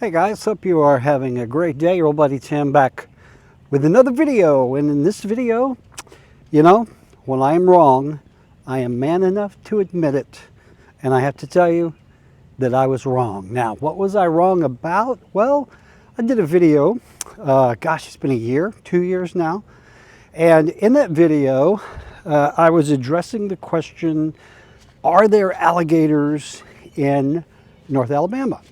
Hey guys, hope you are having a great day. Your old buddy Tim back with another video. And in this video, when I am wrong, I am man enough to admit it. And I have to tell you that I was wrong. Now, what was I wrong about? Well, I did a video, it's been a year, 2 years now. And in that video, I was addressing the question, are there alligators in North Alabama?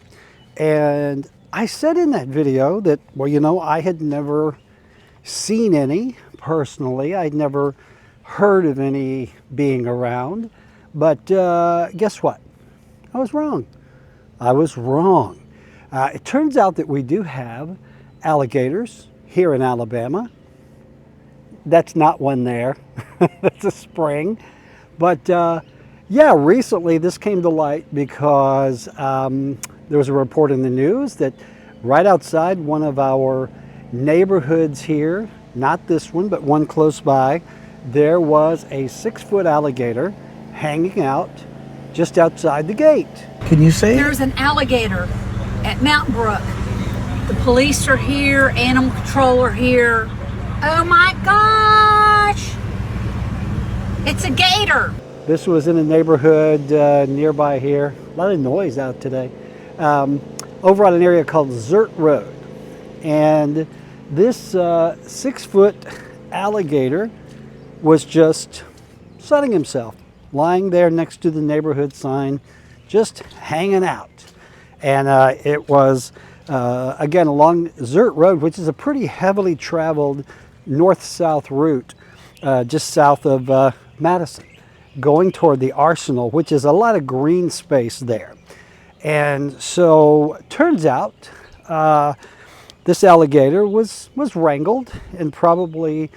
And I said in that video that, I had never seen any personally. I'd never heard of any being around. But guess what? I was wrong. I was wrong. It turns out that we do have alligators here in Alabama. That's not one there. That's a spring. But recently this came to light because there was a report in the news that right outside one of our neighborhoods here, not this one, but one close by, there was a 6-foot alligator hanging out just outside the gate. Can you see? There's an alligator at Mountain Brook. The police are here, animal control are here. Oh my gosh! It's a gator! This was in a neighborhood nearby here. A lot of noise out today. Over on an area called Zert Road. And this 6-foot alligator was just sunning himself, lying there next to the neighborhood sign, just hanging out. And it was, again, along Zert Road, which is a pretty heavily traveled north-south route, just south of Madison, going toward the Arsenal, which is a lot of green space there. And so turns out this alligator was wrangled and probably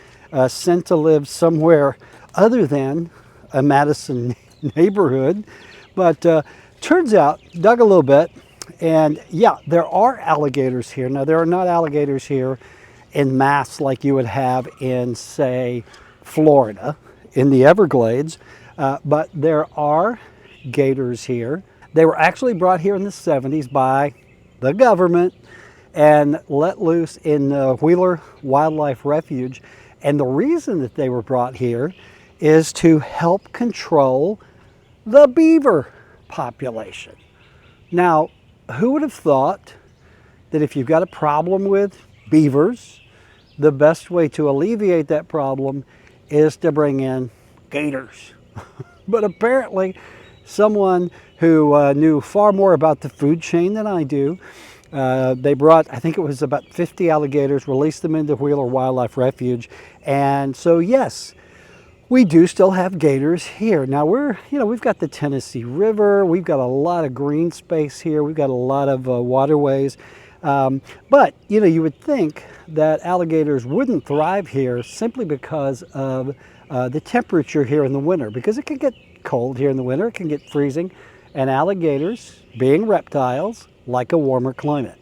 sent to live somewhere other than a Madison neighborhood. But turns out, dug a little bit, and yeah, there are alligators here. Now, there are not alligators here in mass like you would have in, say, Florida, in the Everglades, but there are gators here. They were actually brought here in the 70s by the government and let loose in Wheeler Wildlife Refuge. And the reason that they were brought here is to help control the beaver population. Now, who would have thought that if you've got a problem with beavers, the best way to alleviate that problem is to bring in gators? But apparently, someone who knew far more about the food chain than I do, they brought, I think it was about 50 alligators, released them into Wheeler Wildlife Refuge. And so, yes, we do still have gators here. Now we've got the Tennessee River. We've got a lot of green space here. We've got a lot of waterways. But, you would think that alligators wouldn't thrive here simply because of the temperature here in the winter, because it can get cold here in the winter. It can get freezing. And alligators, being reptiles, like a warmer climate.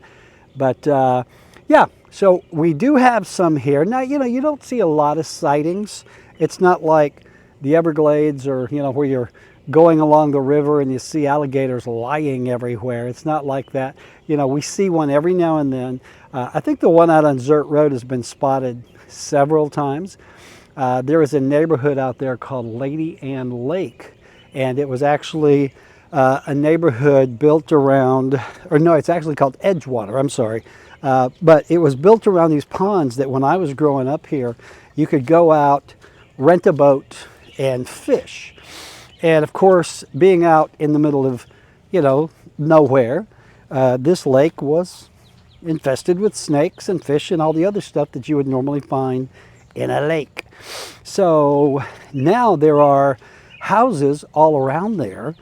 But so we do have some here. Now, you don't see a lot of sightings. It's not like the Everglades or, where you're going along the river and you see alligators lying everywhere. It's not like that. We see one every now and then. I think the one out on Zert Road has been spotted several times. There is a neighborhood out there called Lady Ann Lake, and it was actually a neighborhood built around, it's actually called Edgewater, I'm sorry. But it was built around these ponds that when I was growing up here, you could go out, rent a boat, and fish. And of course, being out in the middle of, nowhere, this lake was infested with snakes and fish and all the other stuff that you would normally find in a lake. So now there are houses all around there.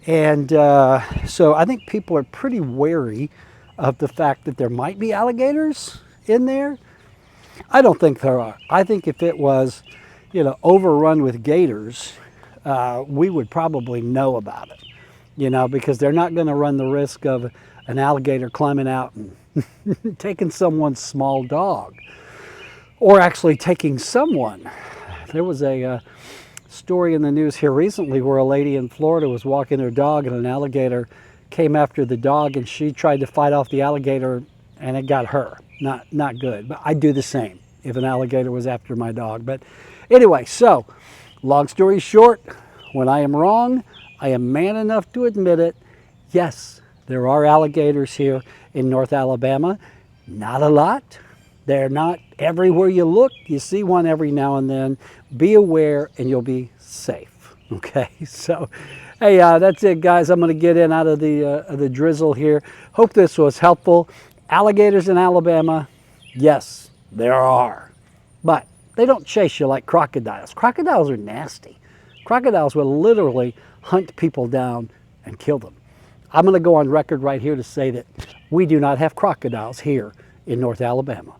And so I think people are pretty wary of the fact that there might be alligators in there. I don't think there are. I think if it was, overrun with gators, we would probably know about it, because they're not going to run the risk of an alligator climbing out and taking someone's small dog, or actually taking someone. There was a story in the news here recently where a lady in Florida was walking her dog and an alligator came after the dog, and she tried to fight off the alligator, and it got her. Not good. But I'd do the same if an alligator was after my dog. But anyway, so long story short, when I am wrong, I am man enough to admit it. Yes, there are alligators here in North Alabama. Not a lot. They're not everywhere you look. You see one every now and then. Be aware and you'll be safe. Okay, so hey, that's it, guys. I'm going to get in out of the drizzle here. Hope this was helpful. Alligators in Alabama, yes, there are. But they don't chase you like crocodiles. Crocodiles are nasty. Crocodiles will literally hunt people down and kill them. I'm going to go on record right here to say that we do not have crocodiles here in North Alabama.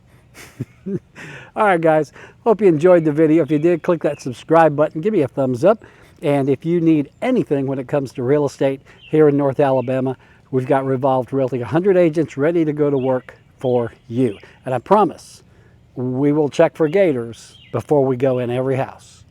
All right, guys, hope you enjoyed the video. If you did, click that subscribe button, give me a thumbs up. And if you need anything when it comes to real estate here in North Alabama, we've got Revolved Realty, 100 agents ready to go to work for you. And I promise we will check for gators before we go in every house.